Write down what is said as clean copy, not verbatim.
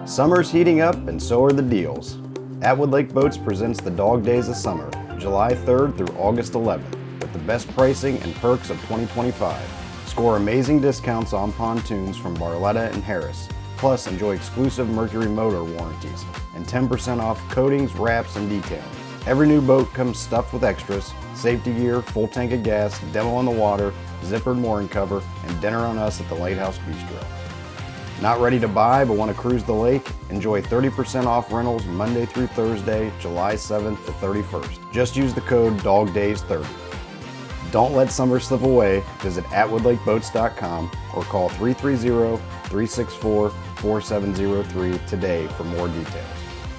Summer's heating up and so are the deals. Atwood Lake Boats presents the Dog Days of Summer, July 3rd through August 11th, with the best pricing and perks of 2025. Score amazing discounts on pontoons from Barletta and Harris. Plus, enjoy exclusive Mercury motor warranties and 10% off coatings, wraps, and detailing. Every new boat comes stuffed with extras: safety gear, full tank of gas, demo on the water, zippered mooring cover, and dinner on us at the Lighthouse Bistro. Not ready to buy but want to cruise the lake? Enjoy 30% off rentals Monday through Thursday, July 7th to 31st. Just use the code DOGDAYS30. Don't let summer slip away. Visit atwoodlakeboats.com or call 330-364-4703 today for more details.